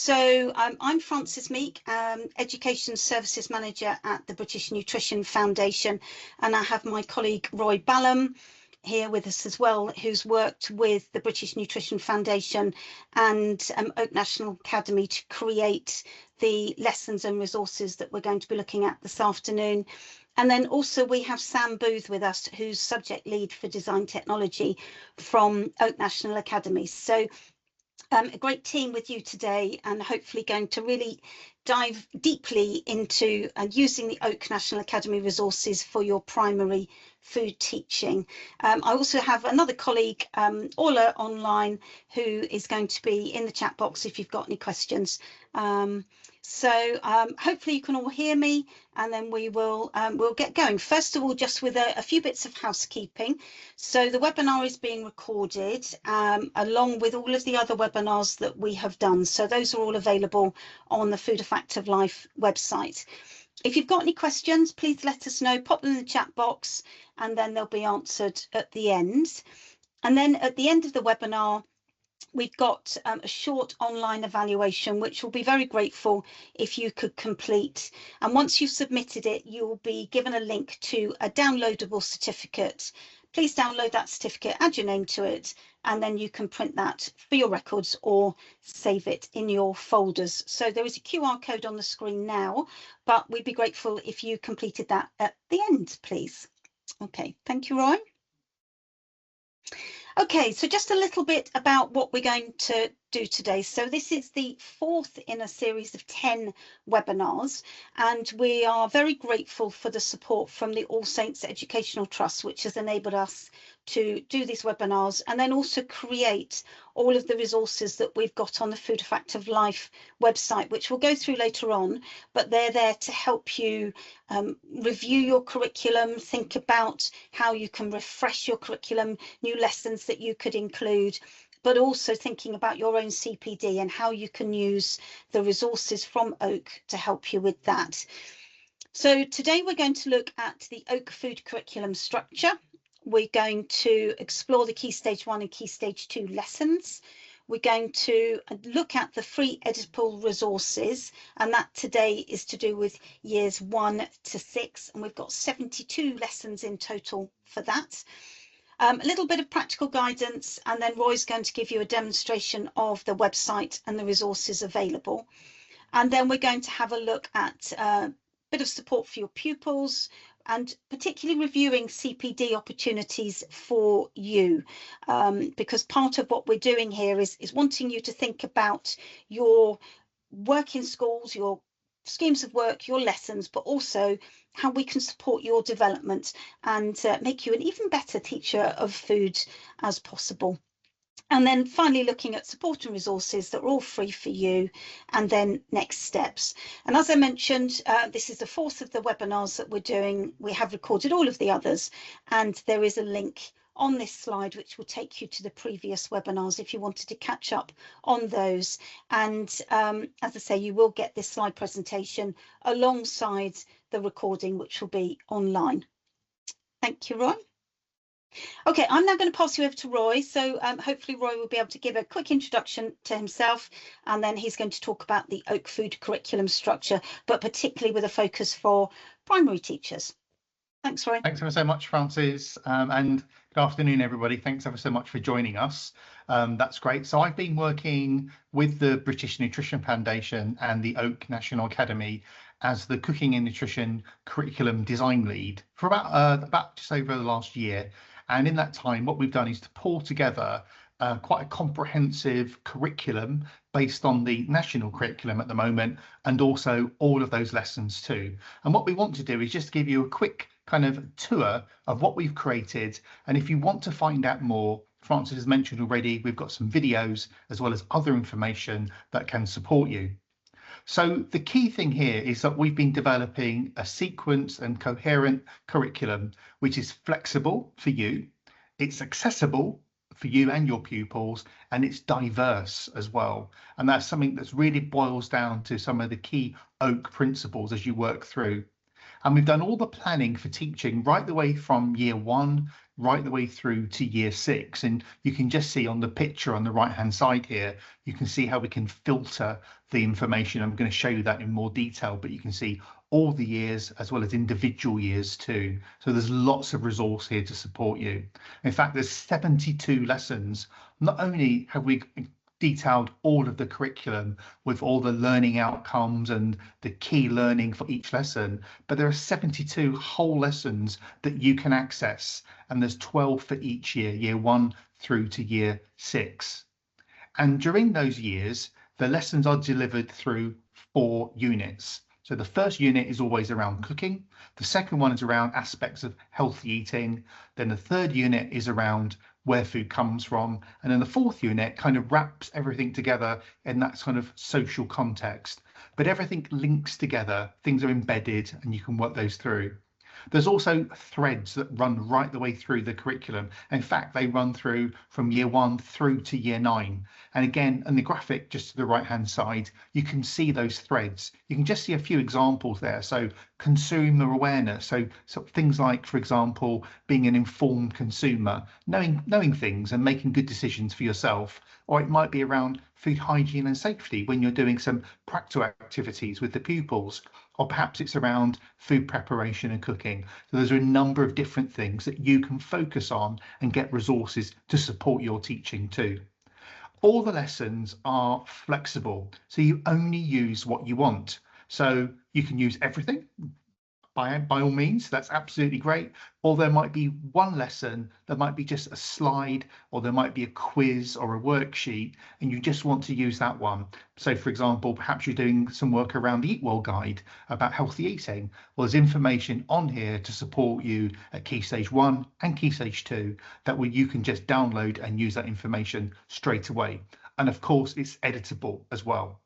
So I'm Frances Meek, Education Services Manager at the British Nutrition Foundation, and I have my colleague Roy Ballum here with us as well, who's worked with the British Nutrition Foundation and Oak National Academy to create the lessons and resources that we're going to be looking at this afternoon. And then also we have Sam Booth with us, who's subject lead for design technology from Oak National Academy. So a great team with you today, and hopefully going to really dive deeply into using the Oak National Academy resources for your primary food teaching. I also have another colleague, Orla, online, who is going to be in the chat box if you've got any questions. So hopefully you can all hear me, and then we'll get going. First of all, just with a few bits of housekeeping. So the webinar is being recorded along with all of the other webinars that we have done. So those are all available on the Food Effective Life website. If you've got any questions, please let us know, pop them in the chat box, and then they'll be answered at the end. And then at the end of the webinar, we've got a short online evaluation, which we'll be very grateful if you could complete. And once you've submitted it, you'll be given a link to a downloadable certificate. Please download that certificate, add your name to it, and then you can print that for your records or save it in your folders. So there is a QR code on the screen now, but we'd be grateful if you completed that at the end, please. Okay, thank you, Roy. Okay, so just a little bit about what we're going to do today. So this is the fourth in a series of 10 webinars, and we are very grateful for the support from the All Saints Educational Trust, which has enabled us to do these webinars and then also create all of the resources that we've got on the Food Effective Life website, which we'll go through later on, but they're there to help you review your curriculum, think about how you can refresh your curriculum, new lessons that you could include, but also thinking about your own CPD and how you can use the resources from Oak to help you with that. So today we're going to look at the Oak food curriculum structure. We're going to explore the Key Stage 1 and Key Stage 2 lessons. We're going to look at the free editable resources, and that today is to do with years 1 to 6, and we've got 72 lessons in total for that. A little bit of practical guidance, and then Roy's going to give you a demonstration of the website and the resources available. And then we're going to have a look at a bit of support for your pupils, and particularly reviewing CPD opportunities for you, because part of what we're doing here is wanting you to think about your work in schools, your schemes of work, your lessons, but also how we can support your development and make you an even better teacher of food as possible. And then finally looking at support and resources that are all free for you, and then next steps. And as I mentioned, this is the fourth of the webinars that we're doing. We have recorded all of the others, and there is a link on this slide which will take you to the previous webinars if you wanted to catch up on those. And as I say, you will get this slide presentation alongside the recording, which will be online. Thank you, Roy. Okay, I'm now going to pass you over to Roy. So hopefully Roy will be able to give a quick introduction to himself, and then he's going to talk about the Oak food curriculum structure, but particularly with a focus for primary teachers. Thanks, Roy. Thanks ever so much, Frances, and good afternoon, everybody. Thanks ever so much for joining us. That's great. So I've been working with the British Nutrition Foundation and the Oak National Academy as the Cooking and Nutrition Curriculum Design Lead for about just over the last year. And in that time, what we've done is to pull together quite a comprehensive curriculum based on the national curriculum at the moment, and also all of those lessons too. And what we want to do is just give you a quick kind of tour of what we've created. And if you want to find out more, Frances has mentioned already, we've got some videos as well as other information that can support you. So the key thing here is that we've been developing a sequenced and coherent curriculum, which is flexible for you, it's accessible for you and your pupils, and it's diverse as well. And that's something that's really boils down to some of the key Oak principles as you work through. And we've done all the planning for teaching right the way from year 1 right the way through to year 6. And you can just see on the picture on the right hand side here, you can see how we can filter the information. I'm going to show you that in more detail, but you can see all the years as well as individual years too. So there's lots of resource here to support you. In fact, there's 72 lessons. Not only have we detailed all of the curriculum with all the learning outcomes and the key learning for each lesson, but there are 72 whole lessons that you can access, and there's 12 for each year, year 1 through to year 6. And during those years, the lessons are delivered through 4 units. So the first unit is always around cooking. The second one is around aspects of healthy eating. Then the third unit is around where food comes from. And then the fourth unit kind of wraps everything together in that kind of social context. But everything links together, things are embedded, and you can work those through. There's also threads that run right the way through the curriculum. In fact, they run through from year 1 through to year 9. And again, in the graphic just to the right hand side, you can see those threads. You can just see a few examples there. So consumer awareness. So things like, for example, being an informed consumer, knowing things and making good decisions for yourself. Or it might be around food hygiene and safety when you're doing some practical activities with the pupils. Or perhaps it's around food preparation and cooking. So there's a number of different things that you can focus on and get resources to support your teaching too. All the lessons are flexible, so you only use what you want. So you can use everything by all means, that's absolutely great. Or there might be one lesson, there might be just a slide, or there might be a quiz or a worksheet, and you just want to use that one. So for example, perhaps you're doing some work around the Eat Well guide about healthy eating. Well, there's information on here to support you at Key Stage 1 and Key Stage 2 that you can just download and use that information straight away. And of course, it's editable as well.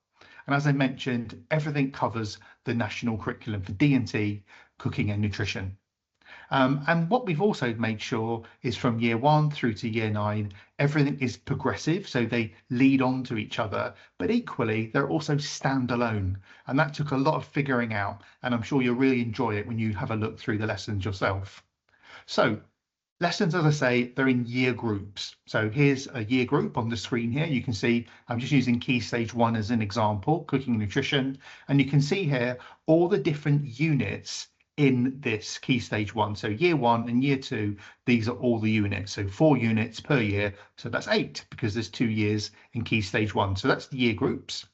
And as I mentioned, everything covers the national curriculum for D&T, cooking and nutrition. And what we've also made sure is from year 1 through to year 9, everything is progressive, so they lead on to each other, but equally they're also standalone. And that took a lot of figuring out, and I'm sure you'll really enjoy it when you have a look through the lessons yourself. So lessons, as I say, they're in year groups. So here's a year group on the screen here. You can see I'm just using Key Stage 1 as an example, cooking and nutrition. And you can see here all the different units in this Key Stage 1. So year 1 and year 2, these are all the units. So 4 units per year. So that's 8 because there's 2 years in Key Stage 1. So that's the year groups.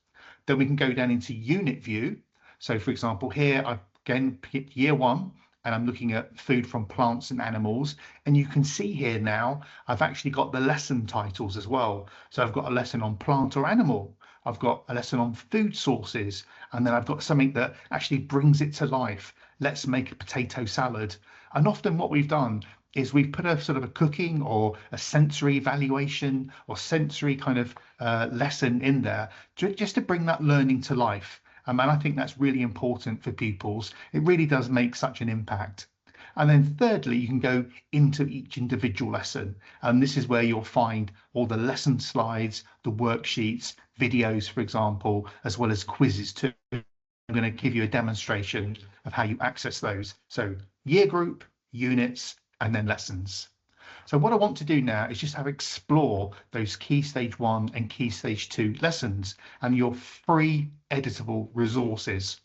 Then we can go down into unit view. So for example, here I've again picked year 1. And I'm looking at food from plants and animals. And you can see here now, I've actually got the lesson titles as well. So I've got a lesson on plant or animal. I've got a lesson on food sources. And then I've got something that actually brings it to life. Let's make a potato salad. And often what we've done is we've put a sort of a cooking or a sensory evaluation or sensory kind of lesson in there just to bring that learning to life. And I think that's really important for pupils. It really does make such an impact. And then thirdly, you can go into each individual lesson. And this is where you'll find all the lesson slides, the worksheets, videos, for example, as well as quizzes too. I'm going to give you a demonstration of how you access those. So year group, units, and then lessons. So what I want to do now is just have explore those Key Stage 1 and Key Stage 2 lessons and your free editable resources.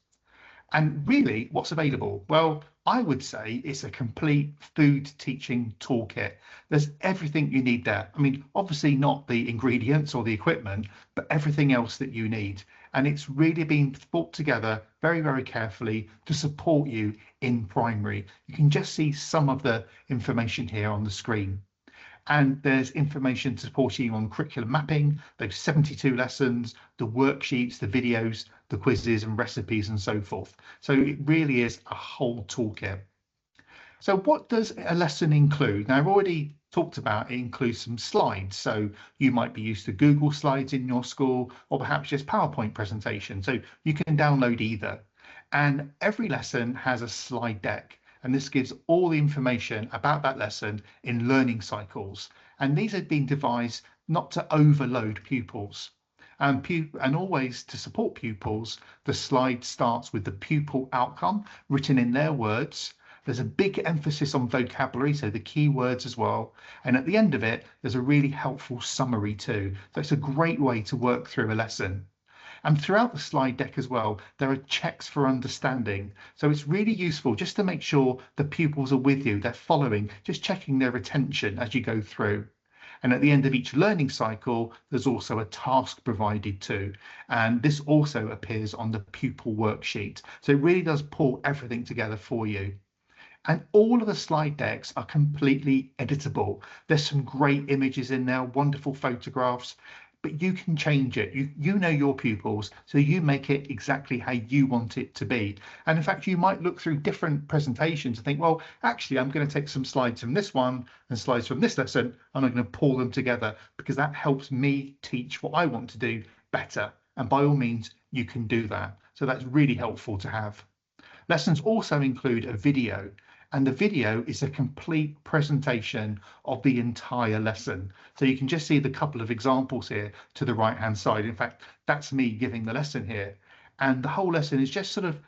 And really, what's available? Well, I would say it's a complete food teaching toolkit. There's everything you need there. I mean, obviously not the ingredients or the equipment, but everything else that you need. And it's really been thought together very, very carefully to support you in primary. You can just see some of the information here on the screen. And there's information supporting you on curriculum mapping, those 72 lessons, the worksheets, the videos, the quizzes and recipes and so forth. So it really is a whole toolkit. So what does a lesson include? Now, I've already talked about it includes some slides. So you might be used to Google Slides in your school or perhaps just PowerPoint presentation. So you can download either. And every lesson has a slide deck. And this gives all the information about that lesson in learning cycles. And these have been devised not to overload pupils. And always to support pupils, the slide starts with the pupil outcome written in their words. There's a big emphasis on vocabulary, so the key words as well. And at the end of it, there's a really helpful summary too. So it's a great way to work through a lesson. And throughout the slide deck as well, there are checks for understanding. So it's really useful just to make sure the pupils are with you, they're following, just checking their attention as you go through. And at the end of each learning cycle, there's also a task provided too. And this also appears on the pupil worksheet. So it really does pull everything together for you. And all of the slide decks are completely editable. There's some great images in there, wonderful photographs, but you can change it. You know your pupils, so you make it exactly how you want it to be. And in fact, you might look through different presentations and think, well, actually, I'm going to take some slides from this one and slides from this lesson, and I'm going to pull them together because that helps me teach what I want to do better. And by all means, you can do that. So that's really helpful to have. Lessons also include a video, and the video is a complete presentation of the entire lesson. So you can just see the couple of examples here to the right hand side. In fact, that's me giving the lesson here. And the whole lesson is just sort of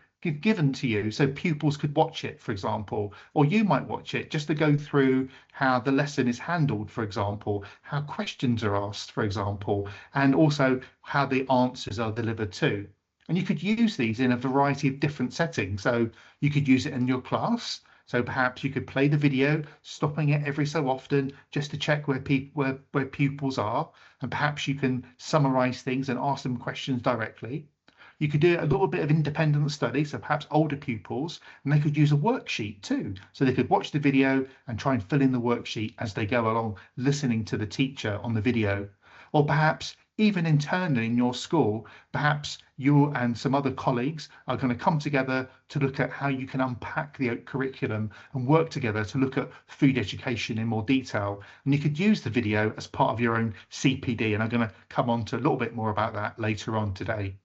given to you so pupils could watch it, for example, or you might watch it just to go through how the lesson is handled, for example, how questions are asked, for example, and also how the answers are delivered too. And you could use these in a variety of different settings. So you could use it in your class. So perhaps you could play the video, stopping it every so often just to check where pupils are. And perhaps you can summarize things and ask them questions directly. You could do a little bit of independent study, so perhaps older pupils, and they could use a worksheet too. So they could watch the video and try and fill in the worksheet as they go along, listening to the teacher on the video. Or perhaps even internally in your school, perhaps you and some other colleagues are going to come together to look at how you can unpack the curriculum and work together to look at food education in more detail. And you could use the video as part of your own CPD, and I'm going to come on to a little bit more about that later on today.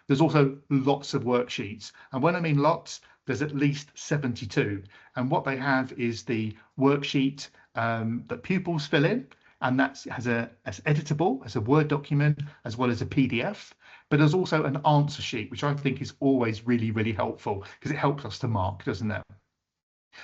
There's also lots of worksheets, and when I mean lots, there's at least 72. And what they have is the worksheet that pupils fill in, and that's as editable as a Word document as well as a PDF. But there's also an answer sheet, which I think is always really, really helpful because it helps us to mark, doesn't it?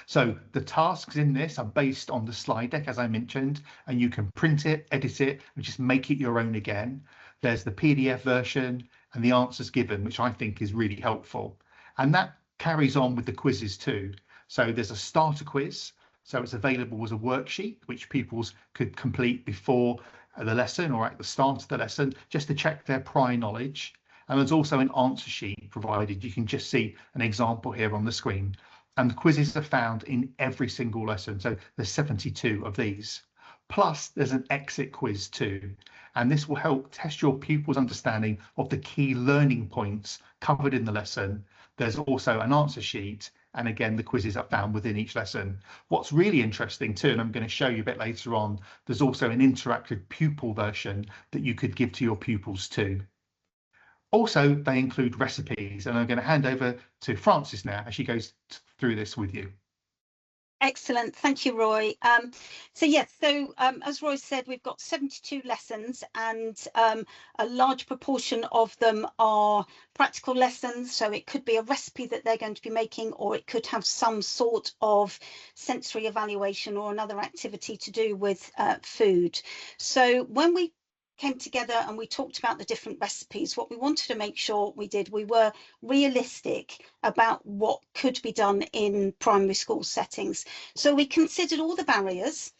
So the tasks in this are based on the slide deck, as I mentioned, and you can print it, edit it, and just make it your own again. There's the PDF version and the answers given, which I think is really helpful. And that carries on with the quizzes too. So there's a starter quiz. So it's available as a worksheet, which pupils could complete before the lesson or at the start of the lesson, just to check their prior knowledge. And there's also an answer sheet provided. You can just see an example here on the screen. And the quizzes are found in every single lesson. So there's 72 of these. Plus, there's an exit quiz too. And this will help test your pupils' understanding of the key learning points covered in the lesson. There's also an answer sheet. And again, the quizzes are found within each lesson. What's really interesting too, and I'm going to show you a bit later on, there's also an interactive pupil version that you could give to your pupils too. Also, they include recipes, and I'm going to hand over to Frances now as she goes through this with you. Excellent, thank you, Roy. As Roy said, we've got 72 lessons, and a large proportion of them are practical lessons. So it could be a recipe that they're going to be making, or it could have some sort of sensory evaluation or another activity to do with food. So when we came together and we talked about the different recipes, what we wanted to make sure we were realistic about what could be done in primary school settings. So we considered all the barriers,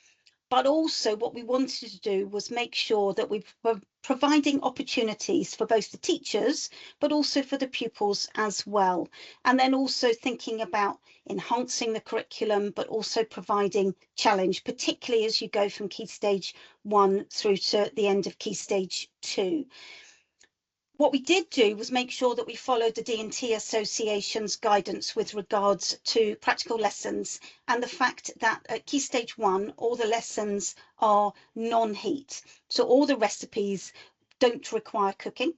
but also what we wanted to do was make sure that we were providing opportunities for both the teachers, but also for the pupils as well. And then also thinking about enhancing the curriculum, but also providing challenge, particularly as you go from Key Stage 1 through to the end of Key Stage 2. What we did do was make sure that we followed the D&T Association's guidance with regards to practical lessons, and the fact that at Key Stage 1, all the lessons are non-heat. So all the recipes don't require cooking.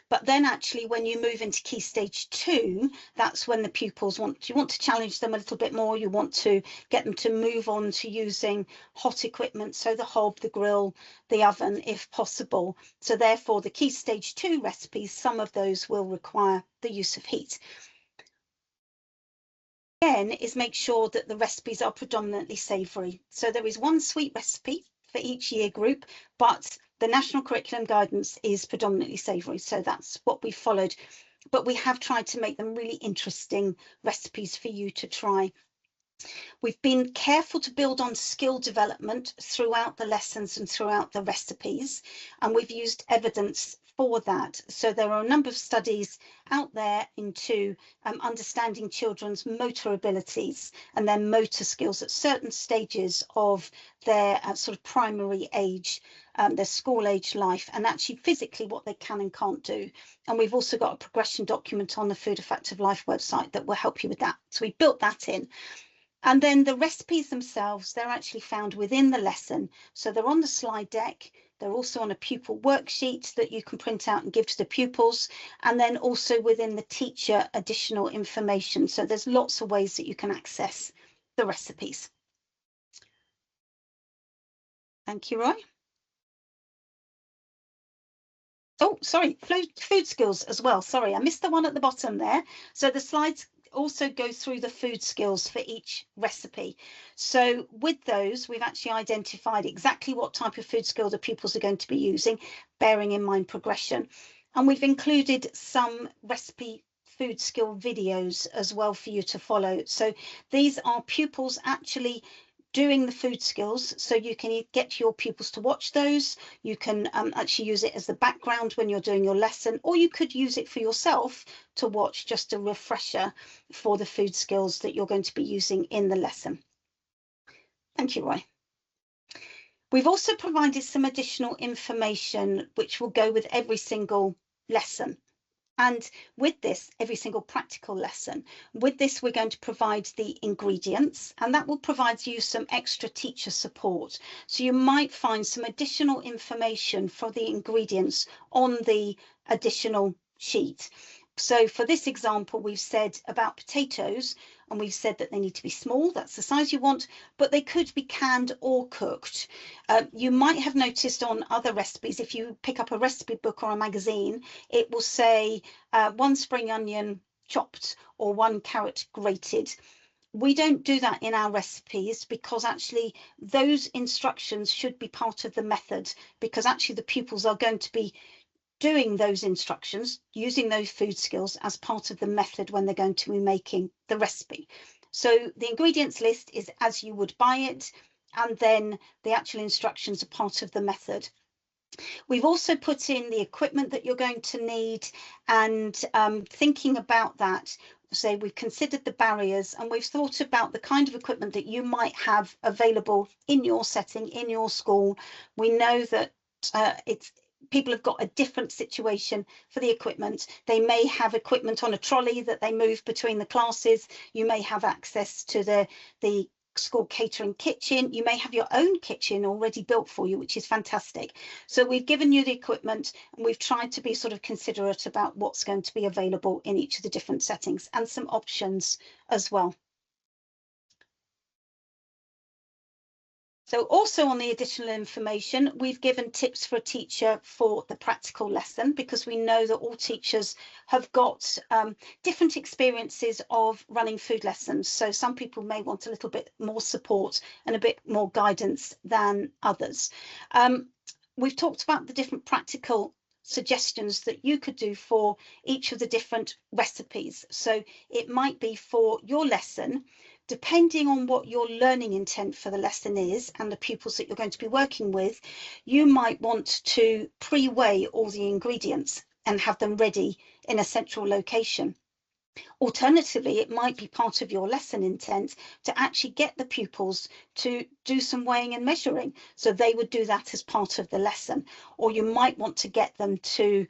But then actually when you move into Key Stage 2, that's when the pupils you want to challenge them a little bit more. You want to get them to move on to using hot equipment, so the hob, the grill, the oven, if possible. So therefore the Key Stage 2 recipes, some of those will require the use of heat. Again, is make sure that the recipes are predominantly savoury. So there is one sweet recipe for each year group, but the national curriculum guidance is predominantly savoury. So that's what we followed. But we have tried to make them really interesting recipes for you to try. We've been careful to build on skill development throughout the lessons and throughout the recipes, and we've used evidence for that. So there are a number of studies out there into understanding children's motor abilities and their motor skills at certain stages of their sort of primary age, their school age life, and actually physically what they can and can't do. And we've also got a progression document on the Food Effective Life website that will help you with that. So we built that in. And then the recipes themselves, they're actually found within the lesson. So they're on the slide deck. They're also on a pupil worksheet that you can print out and give to the pupils. And then also within the teacher additional information. So there's lots of ways that you can access the recipes. Thank you, Roy. Oh, sorry, food skills as well. Sorry, I missed the one at the bottom there. So the slides also go through the food skills for each recipe. So with those, we've actually identified exactly what type of food skill the pupils are going to be using, bearing in mind progression. And we've included some recipe food skill videos as well for you to follow. So these are pupils actually doing the food skills, so you can get your pupils to watch those. You can actually use it as the background when you're doing your lesson, or you could use it for yourself to watch, just a refresher for the food skills that you're going to be using in the lesson. Thank you, Roy. We've also provided some additional information which will go with every single lesson. And with this, every single practical lesson, with this, we're going to provide the ingredients, and that will provide you some extra teacher support. So you might find some additional information for the ingredients on the additional sheet. So for this example, we've said about potatoes, and we've said that they need to be small, that's the size you want, but they could be canned or cooked. You might have noticed on other recipes, if you pick up a recipe book or a magazine, it will say 1 spring onion chopped or 1 carrot grated. We don't do that in our recipes, because actually those instructions should be part of the method, because actually the pupils are going to be doing those instructions, using those food skills as part of the method when they're going to be making the recipe. So the ingredients list is as you would buy it, and then the actual instructions are part of the method. We've also put in the equipment that you're going to need, and thinking about that, say we've considered the barriers, and we've thought about the kind of equipment that you might have available in your setting, in your school. We know that people have got a different situation for the equipment. They may have equipment on a trolley that they move between the classes. You may have access to the school catering kitchen. You may have your own kitchen already built for you, which is fantastic. So we've given you the equipment, and we've tried to be sort of considerate about what's going to be available in each of the different settings, and some options as well. So also on the additional information, we've given tips for a teacher for the practical lesson, because we know that all teachers have got different experiences of running food lessons. So some people may want a little bit more support and a bit more guidance than others. We've talked about the different practical suggestions that you could do for each of the different recipes. So it might be for your lesson, depending on what your learning intent for the lesson is and the pupils that you're going to be working with, you might want to pre-weigh all the ingredients and have them ready in a central location. Alternatively, it might be part of your lesson intent to actually get the pupils to do some weighing and measuring. So they would do that as part of the lesson. Or you might want to get them to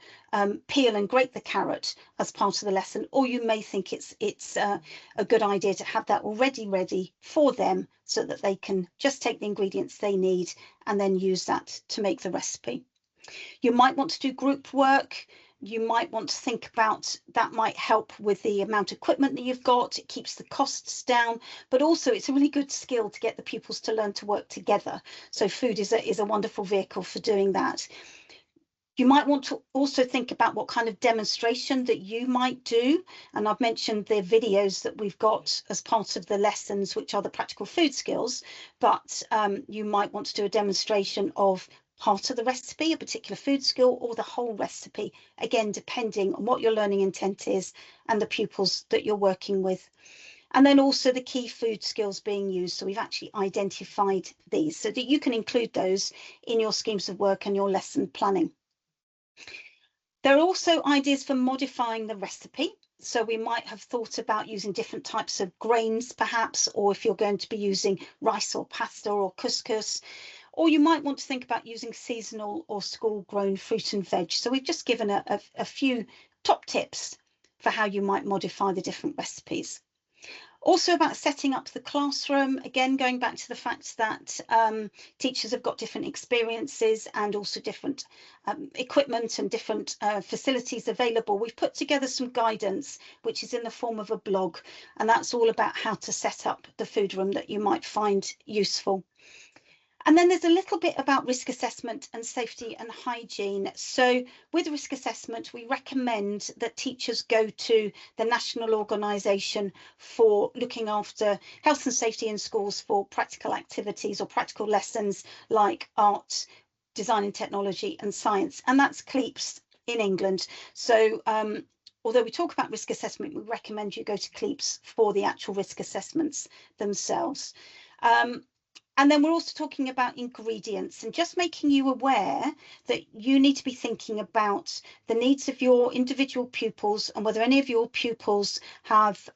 peel and grate the carrot as part of the lesson. Or you may think it's a good idea to have that already ready for them, so that they can just take the ingredients they need and then use that to make the recipe. You might want to do group work. You might want to think about that might help with the amount of equipment that you've got. It keeps the costs down, but also it's a really good skill to get the pupils to learn to work together. So food is a wonderful vehicle for doing that. You might want to also think about what kind of demonstration that you might do. And I've mentioned the videos that we've got as part of the lessons, which are the practical food skills, but you might want to do a demonstration of part of the recipe, a particular food skill, or the whole recipe, again, depending on what your learning intent is and the pupils that you're working with. And then also the key food skills being used. So we've actually identified these so that you can include those in your schemes of work and your lesson planning. There are also ideas for modifying the recipe. So we might have thought about using different types of grains, perhaps, or if you're going to be using rice or pasta or couscous, or you might want to think about using seasonal or school-grown fruit and veg. So we've just given a few top tips for how you might modify the different recipes. Also about setting up the classroom, again, going back to the fact that teachers have got different experiences and also different equipment and different facilities available. We've put together some guidance, which is in the form of a blog, and that's all about how to set up the food room that you might find useful. And then there's a little bit about risk assessment and safety and hygiene. So with risk assessment, we recommend that teachers go to the national organisation for looking after health and safety in schools for practical activities or practical lessons like art, design and technology and science. And that's CLEAPS in England. So although we talk about risk assessment, we recommend you go to CLEAPS for the actual risk assessments themselves. And then we're also talking about ingredients and just making you aware that you need to be thinking about the needs of your individual pupils and whether any of your pupils have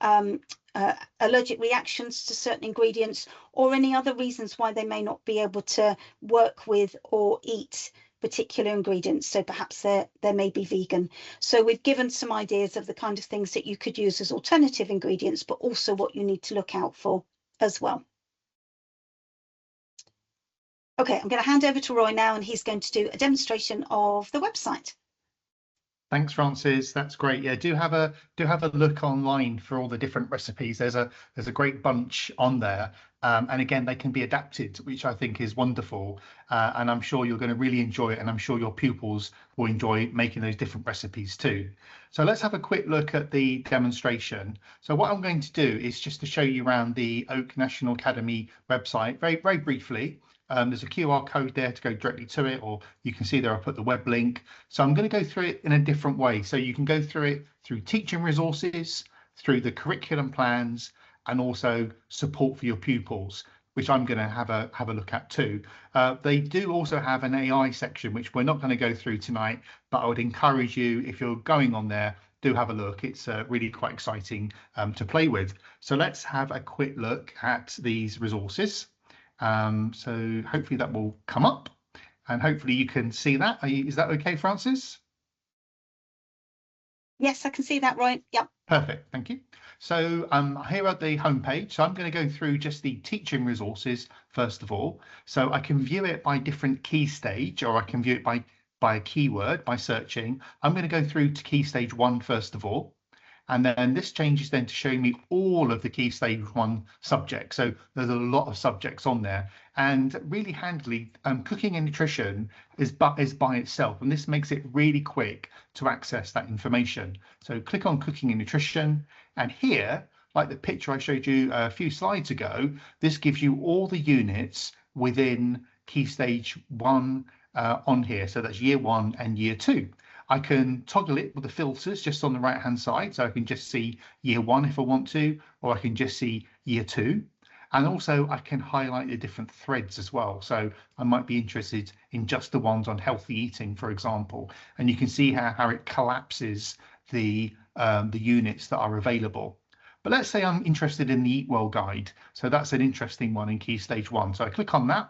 allergic reactions to certain ingredients or any other reasons why they may not be able to work with or eat particular ingredients. So perhaps they may be vegan. So we've given some ideas of the kind of things that you could use as alternative ingredients, but also what you need to look out for as well. Okay, I'm going to hand over to Roy now, and he's going to do a demonstration of the website. Thanks, Frances. That's great. Yeah, do have a look online for all the different recipes. There's a great bunch on there, and again, they can be adapted, which I think is wonderful. And I'm sure you're going to really enjoy it, and I'm sure your pupils will enjoy making those different recipes too. So let's have a quick look at the demonstration. So what I'm going to do is just to show you around the Oak National Academy website very briefly. There's a QR code there to go directly to it, or you can see there I put the web link. So I'm going to go through it in a different way. So you can go through it through teaching resources, through the curriculum plans, and also support for your pupils, which I'm going to have a look at too. They do also have an AI section, which we're not going to go through tonight, but I would encourage you, if you're going on there, do have a look. It's really quite exciting to play with. So let's have a quick look at these resources. So hopefully that will come up and hopefully you can see that. Is that okay, Frances? Yes, I can see that, Roy. Yep. Perfect, thank you. So here at the homepage, so I'm going to go through just the teaching resources first of all. So I can view it by different key stage, or I can view it by a keyword, by searching. I'm going to go through to key stage 1 first of all. And then this changes then to showing me all of the key stage 1 subjects. So there's a lot of subjects on there, and really handily, cooking and nutrition is by itself, and this makes it really quick to access that information. So click on cooking and nutrition, and here, like the picture I showed you a few slides ago, this gives you all the units within key stage 1 on here. So that's year 1 and year 2. I can toggle it with the filters just on the right hand side, so I can just see year 1 if I want to, or I can just see year 2. And also I can highlight the different threads as well. So I might be interested in just the ones on healthy eating, for example. And you can see how it collapses the units that are available. But let's say I'm interested in the Eat Well guide. So that's an interesting one in key stage 1. So I click on that.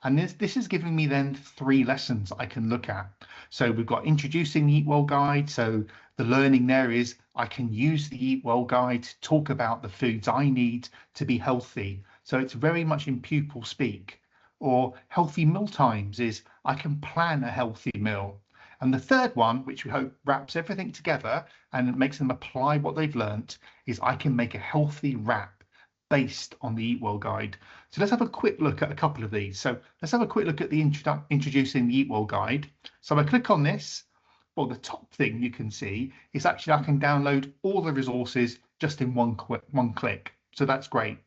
And this is giving me then 3 lessons I can look at. So we've got introducing the Eat Well guide. So the learning there is I can use the Eat Well guide to talk about the foods I need to be healthy. So it's very much in pupil speak. Or healthy meal times is I can plan a healthy meal. And the third one, which we hope wraps everything together and makes them apply what they've learnt, is I can make a healthy wrap based on the Eat Well guide. So let's have a quick look at a couple of these. So let's have a quick look at the introducing the Eat Well guide. So I click on this. Well, the top thing you can see is actually I can download all the resources just in one click. So that's great.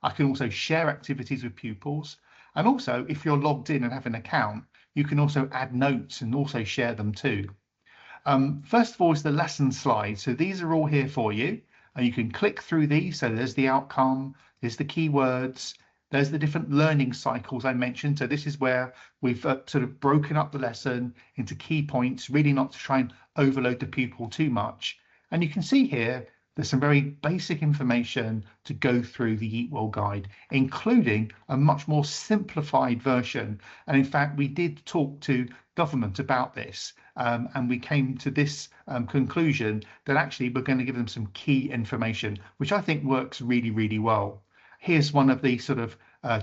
I can also share activities with pupils. And also, if you're logged in and have an account, you can also add notes and also share them too. First of all is the lesson slides. So these are all here for you, and you can click through these. So there's the outcome, there's the keywords, there's the different learning cycles I mentioned. So this is where we've sort of broken up the lesson into key points, really not to try and overload the pupil too much. And you can see here, there's some very basic information to go through the Eat Well guide, including a much more simplified version. And in fact, we did talk to government about this, and we came to this conclusion that actually we're going to give them some key information, which I think works really, really well. Here's one of the sort of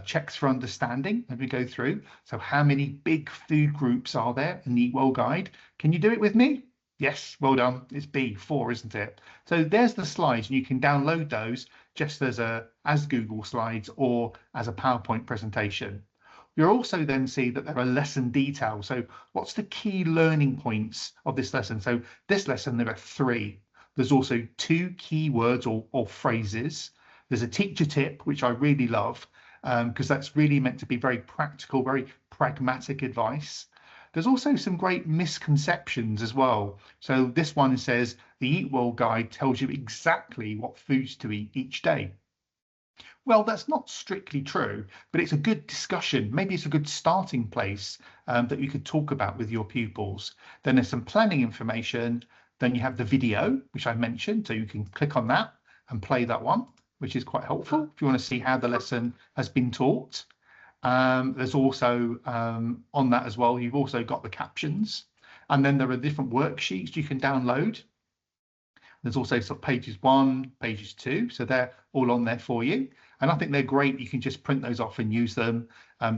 checks for understanding as we go through. So how many big food groups are there in the Eat Well guide? Can you do it with me? Yes, well done. It's B4, isn't it? So there's the slides, and you can download those just as Google Slides or as a PowerPoint presentation. You'll also then see that there are lesson details. So what's the key learning points of this lesson? So this lesson, there are 3. There's also 2 key words or phrases. There's a teacher tip, which I really love, because that's really meant to be very practical, very pragmatic advice. There's also some great misconceptions as well. So this one says the Eat Well guide tells you exactly what foods to eat each day. Well, that's not strictly true, but it's a good discussion. Maybe it's a good starting place that you could talk about with your pupils. Then there's some planning information. Then you have the video, which I mentioned. So you can click on that and play that one, which is quite helpful if you want to see how the lesson has been taught. There's also on that as well, you've also got the captions, and then there are different worksheets you can download. There's also sort of pages 1, pages 2, so they're all on there for you. And I think they're great. You can just print those off and use them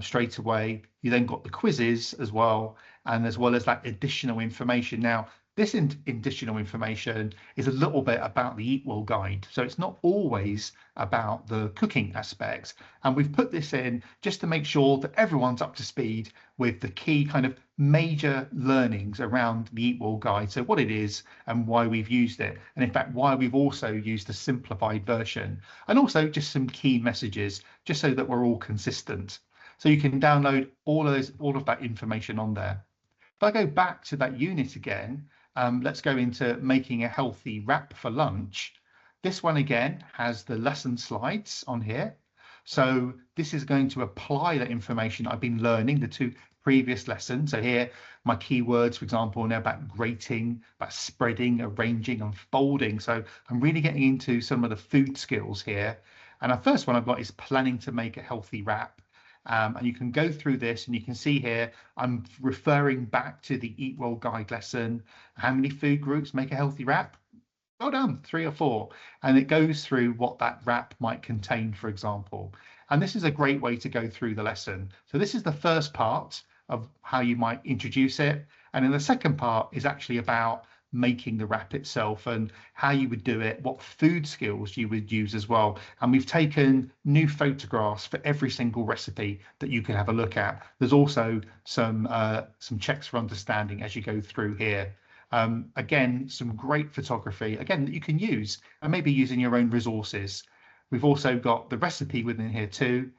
straight away. You then got the quizzes as well, and as well as that additional information. Now, this additional information is a little bit about the Eat Well guide. So it's not always about the cooking aspects. And we've put this in just to make sure that everyone's up to speed with the key kind of major learnings around the Eat Well guide. So what it is and why we've used it. And in fact, why we've also used a simplified version. And also just some key messages, just so that we're all consistent. So you can download all of that information on there. If I go back to that unit again, let's go into making a healthy wrap for lunch. This one again has the lesson slides on here. So this is going to apply that information I've been learning, the 2 previous lessons. So here, my keywords, for example, now about grating, about spreading, arranging, and folding. So I'm really getting into some of the food skills here. And the first one I've got is planning to make a healthy wrap. And you can go through this and you can see here, I'm referring back to the Eat Well guide lesson. How many food groups make a healthy wrap? Well done, 3 or 4. And it goes through what that wrap might contain, for example. And this is a great way to go through the lesson. So this is the first part of how you might introduce it. And then the second part is actually about making the wrap itself and how you would do it, what food skills you would use as well. And we've taken new photographs for every single recipe that you can have a look at. There's also some checks for understanding as you go through here. Again, some great photography, again, that you can use and maybe using your own resources. We've also got the recipe within here too.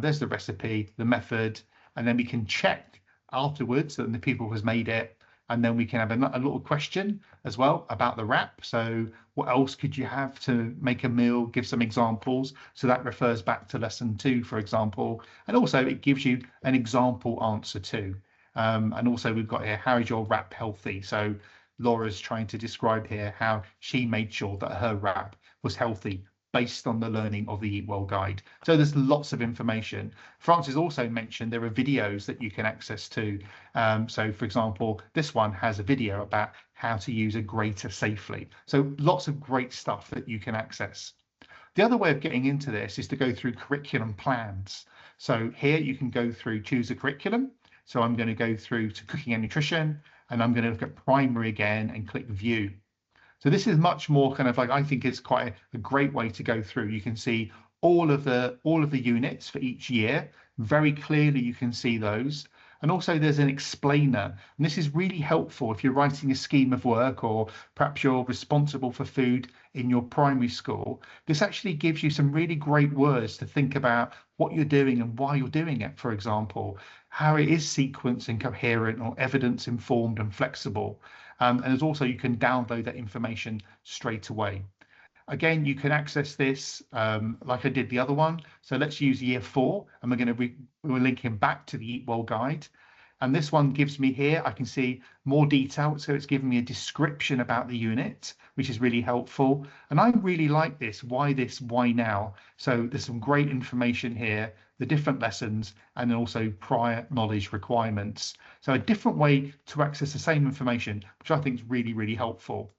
There's the recipe, the method, and then we can check afterwards that the pupil has made it. And then we can have a little question as well about the wrap. So what else could you have to make a meal? Give some examples. So that refers back to lesson 2, for example. And also it gives you an example answer too. And also we've got here, how is your wrap healthy? So Laura's trying to describe here how she made sure that her wrap was healthy based on the learning of the Eat Well guide. So there's lots of information. Francis also mentioned there are videos that you can access to. So for example, this one has a video about how to use a grater safely. So lots of great stuff that you can access. The other way of getting into this is to go through curriculum plans. So here you can go through choose a curriculum. So I'm going to go through to cooking and nutrition, and I'm going to look at primary again and click view. So this is much more kind of like, I think it's quite a great way to go through. You can see all of the units for each year. Very clearly you can see those. And also there's an explainer, and this is really helpful if you're writing a scheme of work, or perhaps you're responsible for food in your primary school. This actually gives you some really great words to think about what you're doing and why you're doing it, for example, how it is sequenced and coherent, or evidence informed and flexible. And there's also, you can download that information straight away. Again, you can access this like I did the other one. So let's use year 4, and we're linking back to the Eat Well guide. And this one gives me here, I can see more detail. So it's giving me a description about the unit, which is really helpful. And I really like this, why now? So there's some great information here, the different lessons, and then also prior knowledge requirements. So a different way to access the same information, which I think is really, really helpful.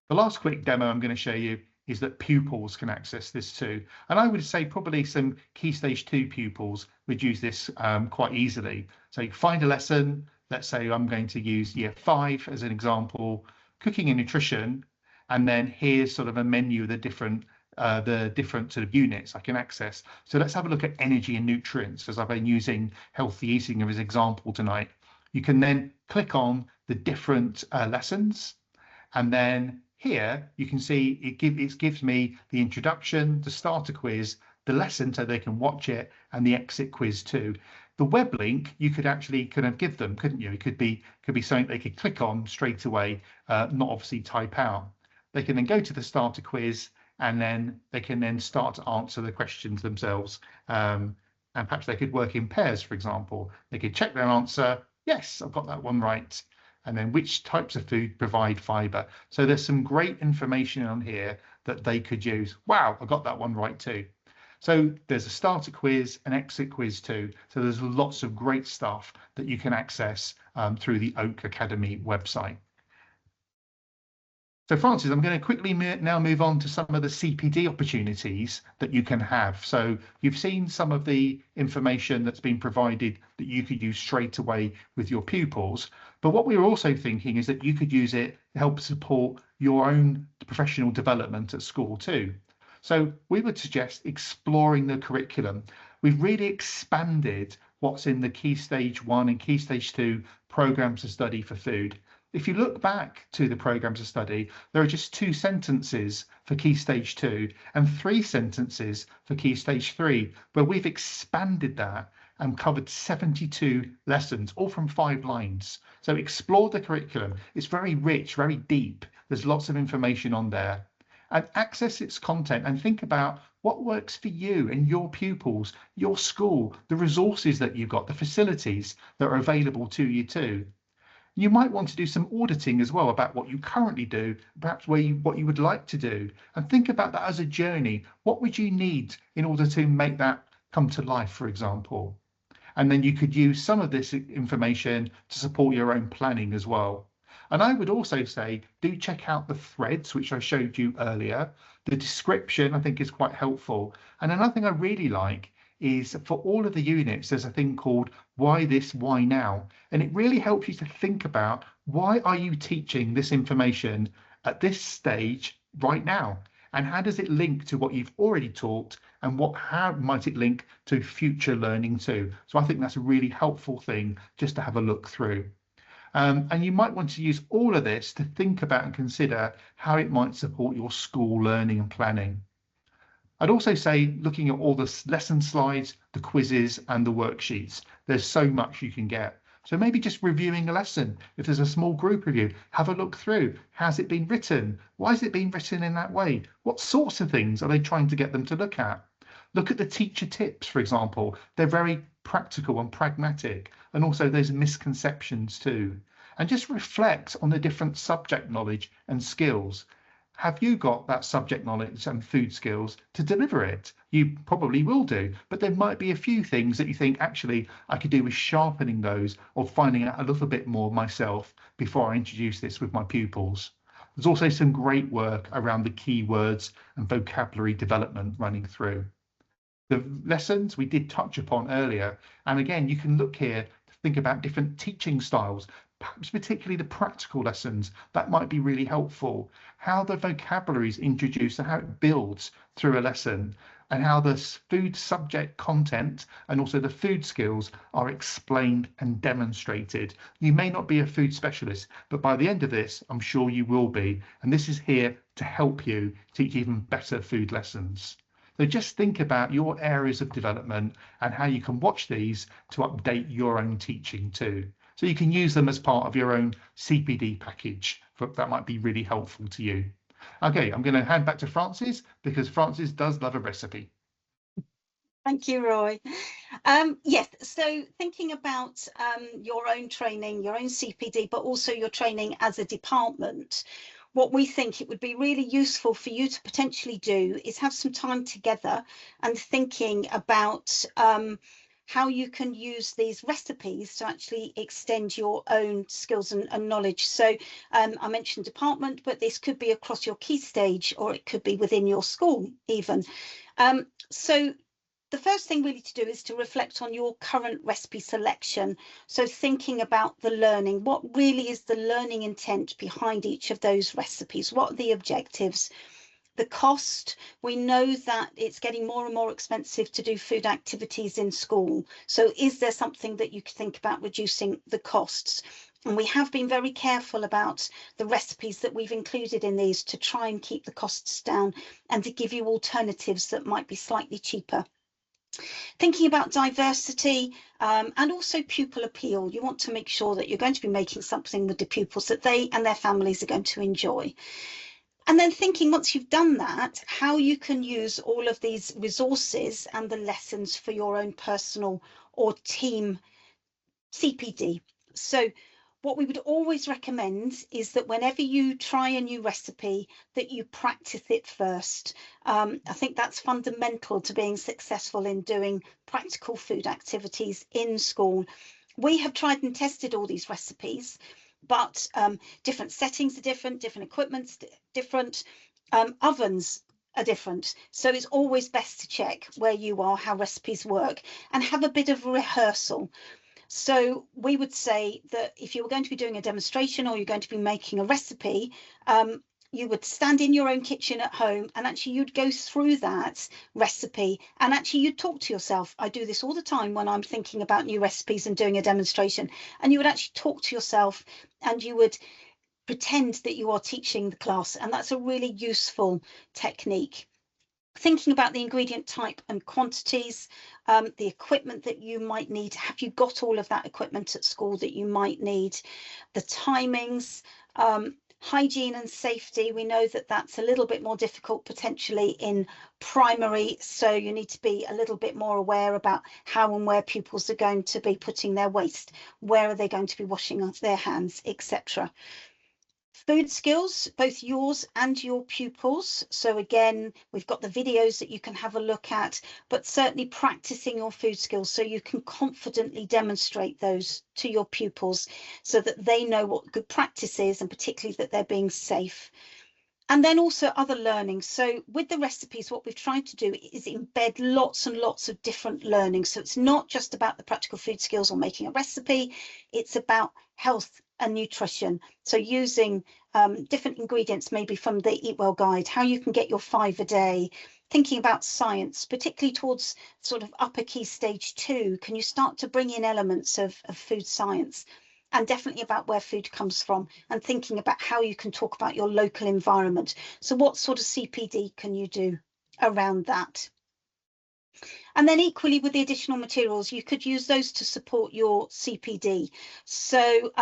The last quick demo I'm going to show you is that pupils can access this too. And I would say probably some Key Stage 2 pupils would use this quite easily. So you find a lesson, let's say I'm going to use year 5 as an example, cooking and nutrition, and then here's sort of a menu of the different sort of units I can access. So let's have a look at energy and nutrients, as I've been using healthy eating as an example tonight. You can then click on the different lessons, and then here you can see it gives me the introduction, the starter quiz, the lesson so they can watch it, and the exit quiz too. The web link you could actually kind of give them, couldn't you? It could be something they could click on straight away, not obviously type out. They can then go to the starter quiz, and then they can then start to answer the questions themselves. And perhaps they could work in pairs, for example. They could check their answer. Yes, I've got that one right. And then which types of food provide fiber. So there's some great information on here that they could use. Wow, I got that one right too. So there's a starter quiz, an exit quiz too. So there's lots of great stuff that you can access through the Oak Academy website. So Francis, I'm going to quickly now move on to some of the CPD opportunities that you can have. So you've seen some of the information that's been provided that you could use straight away with your pupils. But what we're also thinking is that you could use it to help support your own professional development at school too. So we would suggest exploring the curriculum. We've really expanded what's in the Key Stage 1 and Key Stage 2 programs of study for food. If you look back to the programs of study, there are just 2 sentences for Key Stage 2 and 3 sentences for Key Stage 3, where we've expanded that and covered 72 lessons, all from 5 lines. So explore the curriculum. It's very rich, very deep. There's lots of information on there. And access its content and think about what works for you and your pupils, your school, the resources that you've got, the facilities that are available to you too. You might want to do some auditing as well about what you currently do, perhaps what you would like to do, and think about that as a journey. What would you need in order to make that come to life, for example? And then you could use some of this information to support your own planning as well. And I would also say, do check out the threads, which I showed you earlier. The description, I think, is quite helpful. And another thing I really like is for all of the units, there's a thing called Why This, Why Now? And it really helps you to think about, why are you teaching this information at this stage right now? And how does it link to what you've already taught, and how might it link to future learning too? So I think that's a really helpful thing just to have a look through. And you might want to use all of this to think about and consider how it might support your school learning and planning. I'd also say, looking at all the lesson slides, the quizzes and the worksheets, there's so much you can get. So maybe just reviewing a lesson. If there's a small group of you, have a look through. How's it been written? Why is it being written in that way? What sorts of things are they trying to get them to look at? Look at the teacher tips, for example. They're very practical and pragmatic. And also there's misconceptions too. And just reflect on the different subject knowledge and skills. Have you got that subject knowledge and food skills to deliver it? You probably will do, but there might be a few things that you think, actually, I could do with sharpening those or finding out a little bit more myself before I introduce this with my pupils. There's also some great work around the keywords and vocabulary development running through. The lessons we did touch upon earlier, and again, you can look here to think about different teaching styles, perhaps particularly the practical lessons. That might be really helpful. How the vocabulary is introduced and how it builds through a lesson. and how the food subject content and also the food skills are explained and demonstrated. You may not be a food specialist, but by the end of this, I'm sure you will be. And this is here to help you teach even better food lessons. So just think about your areas of development and how you can watch these to update your own teaching too. So you can use them as part of your own CPD package. That might be really helpful to you. Okay, I'm going to hand back to Frances because Frances does love a recipe. Thank you, Roy. Yes, so thinking about your own training, your own CPD, but also your training as a department, what we think it would be really useful for you to potentially do is have some time together and thinking about how you can use these recipes to actually extend your own skills and knowledge. So I mentioned department, but this could be across your key stage, or it could be within your school even. So the first thing really to do is to reflect on your current recipe selection. So thinking about the learning, what really is the learning intent behind each of those recipes? What are the objectives? The cost, we know that it's getting more and more expensive to do food activities in school. So is there something that you could think about reducing the costs? And we have been very careful about the recipes that we've included in these to try and keep the costs down and to give you alternatives that might be slightly cheaper. Thinking about diversity and also pupil appeal, you want to make sure that you're going to be making something with the pupils that they and their families are going to enjoy. And then thinking, once you've done that, how you can use all of these resources and the lessons for your own personal or team CPD. So what we would always recommend is that whenever you try a new recipe, that you practice it first. I think that's fundamental to being successful in doing practical food activities in school. We have tried and tested all these recipes, but different settings are different, different equipment's different, ovens are different. So it's always best to check where you are, how recipes work, and have a bit of rehearsal. So we would say that if you were going to be doing a demonstration or you're going to be making a recipe, you would stand in your own kitchen at home and actually you'd go through that recipe and actually you'd talk to yourself. I do this all the time when I'm thinking about new recipes and doing a demonstration, and you would actually talk to yourself and you would pretend that you are teaching the class, and that's a really useful technique. Thinking about the ingredient type and quantities, the equipment that you might need. Have you got all of that equipment at school that you might need? The timings, hygiene and safety. We know that that's a little bit more difficult potentially in primary, so you need to be a little bit more aware about how and where pupils are going to be putting their waste, where are they going to be washing their hands, etc. Food skills, both yours and your pupils. So again, we've got the videos that you can have a look at, but certainly practicing your food skills so you can confidently demonstrate those to your pupils so that they know what good practice is, and particularly that they're being safe. And then also other learning. So with the recipes, what we've tried to do is embed lots and lots of different learning. So it's not just about the practical food skills or making a recipe, it's about health and nutrition. So using different ingredients, maybe from the Eat Well guide, how you can get your 5 a day, thinking about science, particularly towards sort of upper key stage 2, can you start to bring in elements of food science? And definitely about where food comes from, and thinking about how you can talk about your local environment. So what sort of CPD can you do around that? And then equally with the additional materials, you could use those to support your CPD. So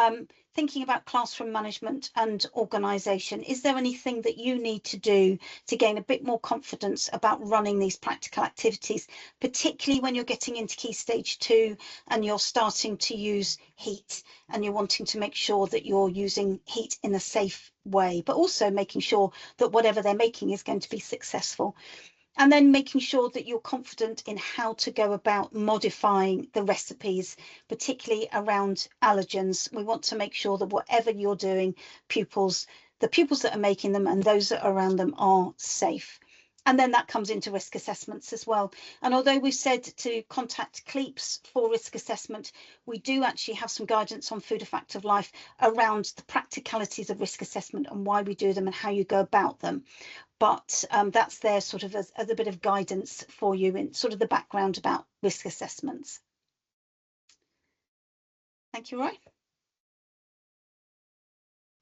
thinking about classroom management and organisation, is there anything that you need to do to gain a bit more confidence about running these practical activities, particularly when you're getting into key stage 2 and you're starting to use heat and you're wanting to make sure that you're using heat in a safe way, but also making sure that whatever they're making is going to be successful. And then making sure that you're confident in how to go about modifying the recipes, particularly around allergens. We want to make sure that whatever you're doing, the pupils that are making them and those that are around them are safe. And then that comes into risk assessments as well. And although we've said to contact CLEAPS for risk assessment, we do actually have some guidance on Food A Fact of Life around the practicalities of risk assessment and why we do them and how you go about them. but that's there sort of as a bit of guidance for you in sort of the background about risk assessments. Thank you, Roy.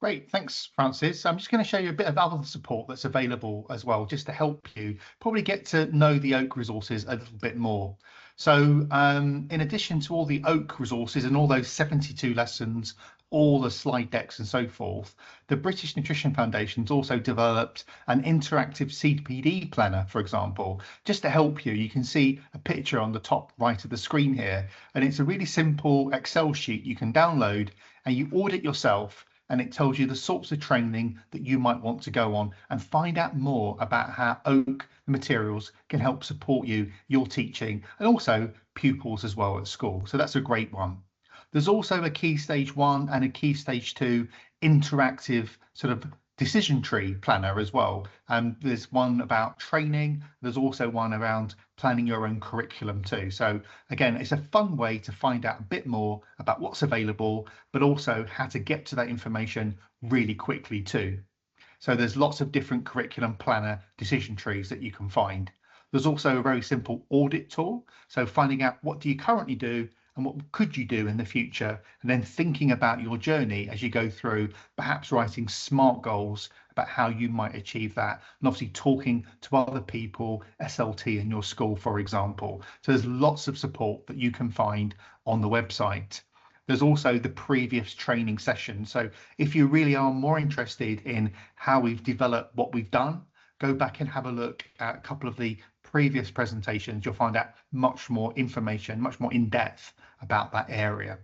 Great, thanks, Frances. I'm just going to show you a bit of other support that's available as well, just to help you probably get to know the Oak resources a little bit more. So in addition to all the Oak resources and all those 72 lessons, all the slide decks and so forth, the British Nutrition Foundation's also developed an interactive CPD planner, for example, just to help you. You can see a picture on the top right of the screen here, and it's a really simple Excel sheet you can download and you audit yourself, and it tells you the sorts of training that you might want to go on and find out more about how Oak materials can help support you, your teaching, and also pupils as well at school. So that's a great one. There's also a Key Stage 1 and a Key Stage 2 interactive sort of decision tree planner as well. There's one about training. There's also one around planning your own curriculum too. So again, it's a fun way to find out a bit more about what's available, but also how to get to that information really quickly too. So there's lots of different curriculum planner decision trees that you can find. There's also a very simple audit tool. So finding out what do you currently do and what could you do in the future, and then thinking about your journey as you go through, perhaps writing SMART goals about how you might achieve that, and obviously talking to other people, SLT in your school, for example. So there's lots of support that you can find on the website. There's also the previous training session. So if you really are more interested in how we've developed what we've done, go back and have a look at a couple of the previous presentations. You'll find out much more information, much more in depth about that area.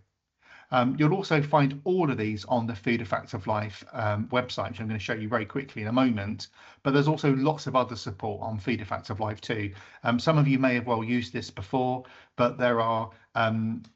You'll also find all of these on the Food Effective Life website, which I'm going to show you very quickly in a moment. But there's also lots of other support on Food Effective Life too. Some of you may have well used this before, but there are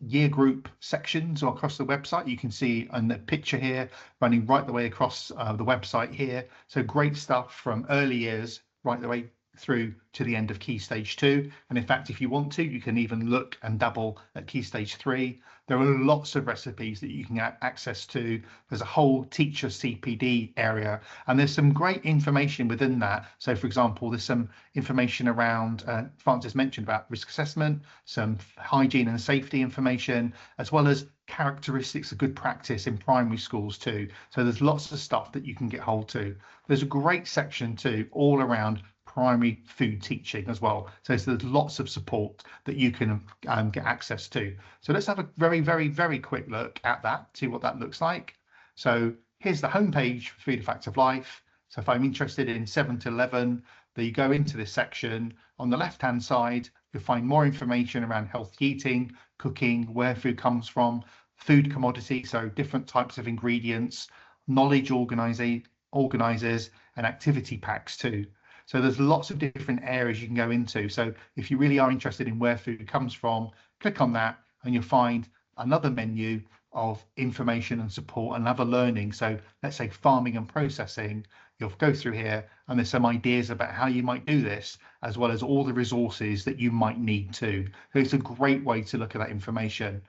year group sections across the website. You can see on the picture here, running right the way across the website here. So great stuff from early years right the way through to the end of Key Stage 2. And in fact, if you want to, you can even look and dabble at Key Stage 3. There are lots of recipes that you can get access to. There's a whole teacher CPD area, and there's some great information within that. So for example, there's some information around, Frances mentioned about risk assessment, some hygiene and safety information, as well as characteristics of good practice in primary schools too. So there's lots of stuff that you can get hold to. There's a great section too, all around primary food teaching as well. So there's lots of support that you can get access to. So let's have a very, very, very quick look at that, see what that looks like. So here's the homepage for Food Effective Life. So if I'm interested in 7 to 11, then you go into this section. On the left-hand side, you'll find more information around healthy eating, cooking, where food comes from, food commodity, so different types of ingredients, knowledge organizers, and activity packs too. So there's lots of different areas you can go into. So if you really are interested in where food comes from, click on that and you'll find another menu of information and support and other learning. So let's say farming and processing, you'll go through here and there's some ideas about how you might do this, as well as all the resources that you might need to. So it's a great way to look at that information.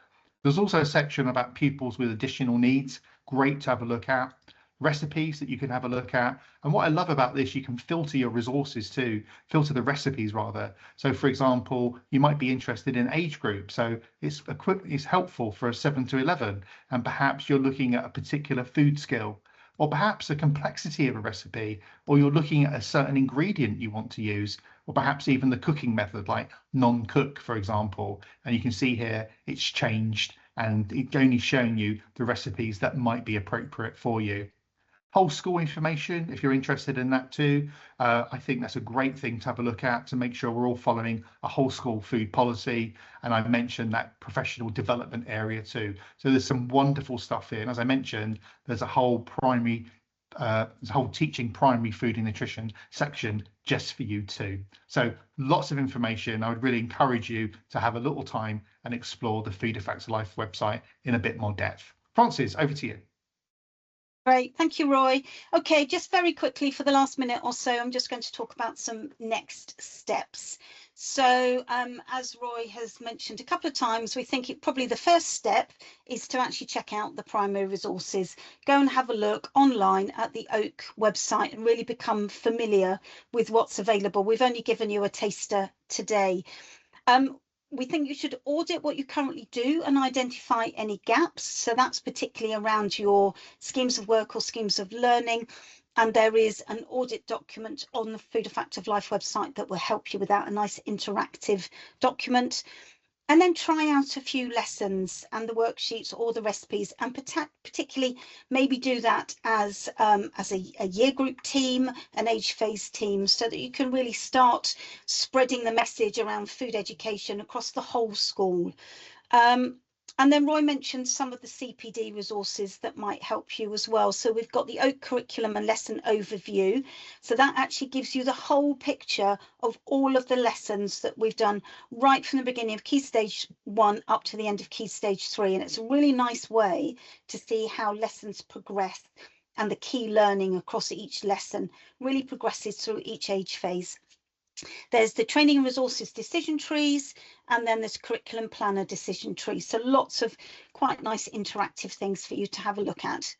There's also a section about pupils with additional needs, great to have a look at. Recipes that you can have a look at. And what I love about this, you can filter your resources too, filter the recipes rather. So for example, you might be interested in age group. So it's helpful for a 7 to 11, and perhaps you're looking at a particular food skill, or perhaps a complexity of a recipe, or you're looking at a certain ingredient you want to use, or perhaps even the cooking method like non-cook, for example. And you can see here it's changed and it's only showing you the recipes that might be appropriate for you. Whole school information, if you're interested in that too. I think that's a great thing to have a look at to make sure we're all following a whole school food policy. And I mentioned that professional development area too. So there's some wonderful stuff here. And as I mentioned, there's a whole teaching primary food and nutrition section just for you too. So lots of information. I would really encourage you to have a little time and explore the Food Effective Life website in a bit more depth. Frances, over to you. Great, thank you, Roy. Okay, just very quickly for the last minute or so, I'm just going to talk about some next steps. So as Roy has mentioned a couple of times, we think probably the first step is to actually check out the primary resources. Go and have a look online at the Oak website and really become familiar with what's available. We've only given you a taster today. We think you should audit what you currently do and identify any gaps. So that's particularly around your schemes of work or schemes of learning. And there is an audit document on the Food A Fact of Life website that will help you with that, a nice interactive document. And then try out a few lessons and the worksheets or the recipes, and particularly maybe do that as a year group team, an age phase team, so that you can really start spreading the message around food education across the whole school. And then Roy mentioned some of the CPD resources that might help you as well. So we've got the Oak curriculum and lesson overview. So that actually gives you the whole picture of all of the lessons that we've done right from the beginning of Key Stage 1 up to the end of Key Stage 3. And it's a really nice way to see how lessons progress and the key learning across each lesson really progresses through each age phase. There's the training and resources decision trees, and then there's curriculum planner decision trees. So lots of quite nice interactive things for you to have a look at.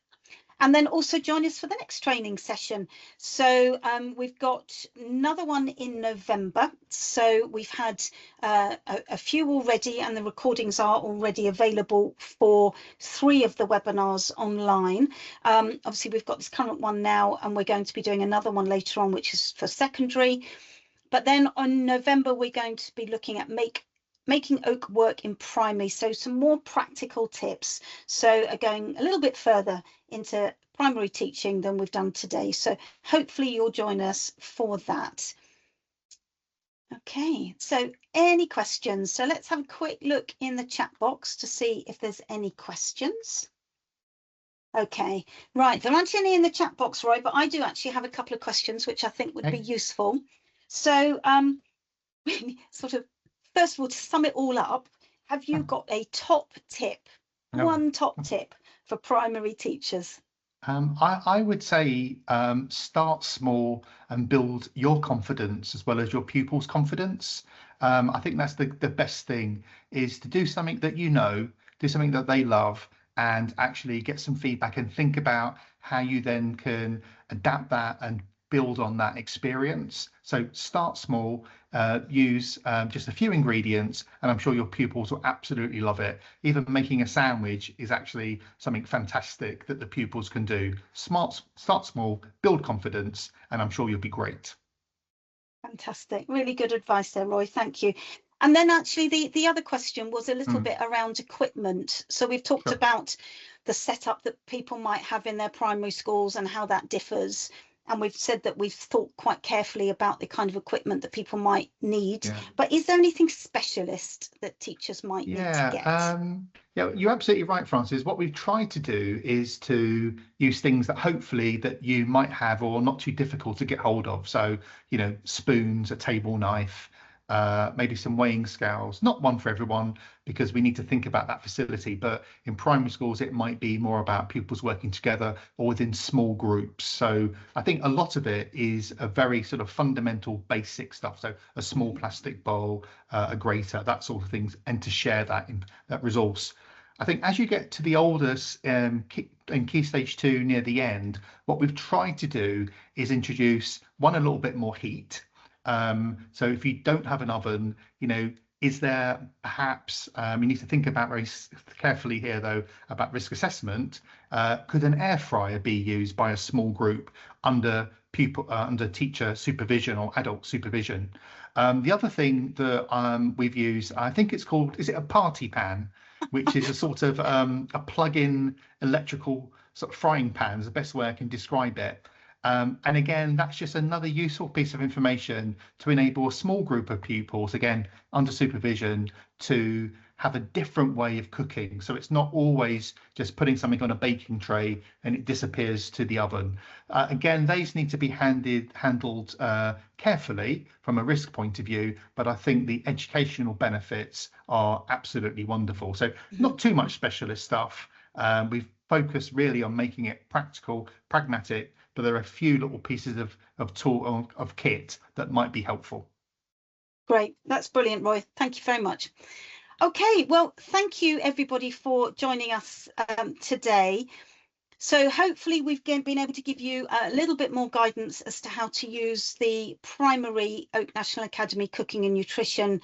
And then also join us for the next training session. So we've got another one in November. So we've had a few already, and the recordings are already available for 3 of the webinars online. Obviously, we've got this current one now, and we're going to be doing another one later on, which is for secondary. But then on November, we're going to be looking at making Oak work in primary. So some more practical tips. So going a little bit further into primary teaching than we've done today. So hopefully you'll join us for that. Okay, so any questions? So let's have a quick look in the chat box to see if there's any questions. Okay, right, there aren't any in the chat box, Roy, but I do actually have a couple of questions which I think would be useful. So sort of, first of all, to sum it all up, have you got a top tip, one top tip for primary teachers? I would say start small and build your confidence as well as your pupils' confidence. I think that's the best thing, is to do something that you know, do something that they love, and actually get some feedback and think about how you then can adapt that and build on that experience. So start small, use just a few ingredients, and I'm sure your pupils will absolutely love it. Even making a sandwich is actually something fantastic that the pupils can do. Start small, build confidence, and I'm sure you'll be great. Fantastic, really good advice there, Roy, thank you. And then actually the other question was a little bit around equipment. So we've talked about the setup that people might have in their primary schools and how that differs. And we've said that we've thought quite carefully about the kind of equipment that people might need. But is there anything specialist that teachers might need to get? Yeah, you're absolutely right, Francis. What we've tried to do is to use things that hopefully that you might have or not too difficult to get hold of. So, you know, spoons, a table knife, maybe some weighing scales. Not one for everyone, because we need to think about that facility, but in primary schools it might be more about pupils working together or within small groups. So I think a lot of it is a very sort of fundamental basic stuff, so a small plastic bowl, a grater, that sort of things, and to share that in that resource. I think as you get to the oldest in Key Stage 2 near the end, what we've tried to do is introduce a little bit more heat. So if you don't have an oven, you know, is there perhaps, you need to think about very carefully here though, about risk assessment. Could an air fryer be used by a small group under teacher supervision or adult supervision? The other thing that we've used, I think it's called, is it a party pan? Which is a sort of a plug-in electrical sort of frying pan is the best way I can describe it. And again, that's just another useful piece of information to enable a small group of pupils, again, under supervision, to have a different way of cooking. So it's not always just putting something on a baking tray and it disappears to the oven. Again, these need to be handled carefully from a risk point of view, but I think the educational benefits are absolutely wonderful. So not too much specialist stuff. We've focus really on making it practical, pragmatic, but there are a few little pieces of tool of kit that might be helpful. Great, that's brilliant, Roy. Thank you very much. Okay, well, thank you everybody for joining us today. So hopefully we've been able to give you a little bit more guidance as to how to use the primary Oak National Academy cooking and nutrition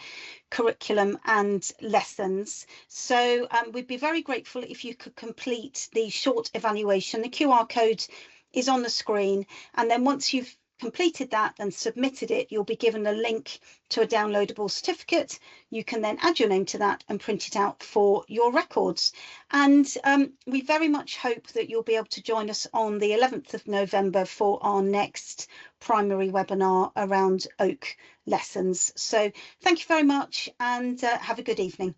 curriculum and lessons. So we'd be very grateful if you could complete the short evaluation. The QR code is on the screen, and then once you've completed that and submitted it, you'll be given a link to a downloadable certificate. You can then add your name to that and print it out for your records. And we very much hope that you'll be able to join us on the 11th of November for our next primary webinar around Oak lessons. So thank you very much, and have a good evening.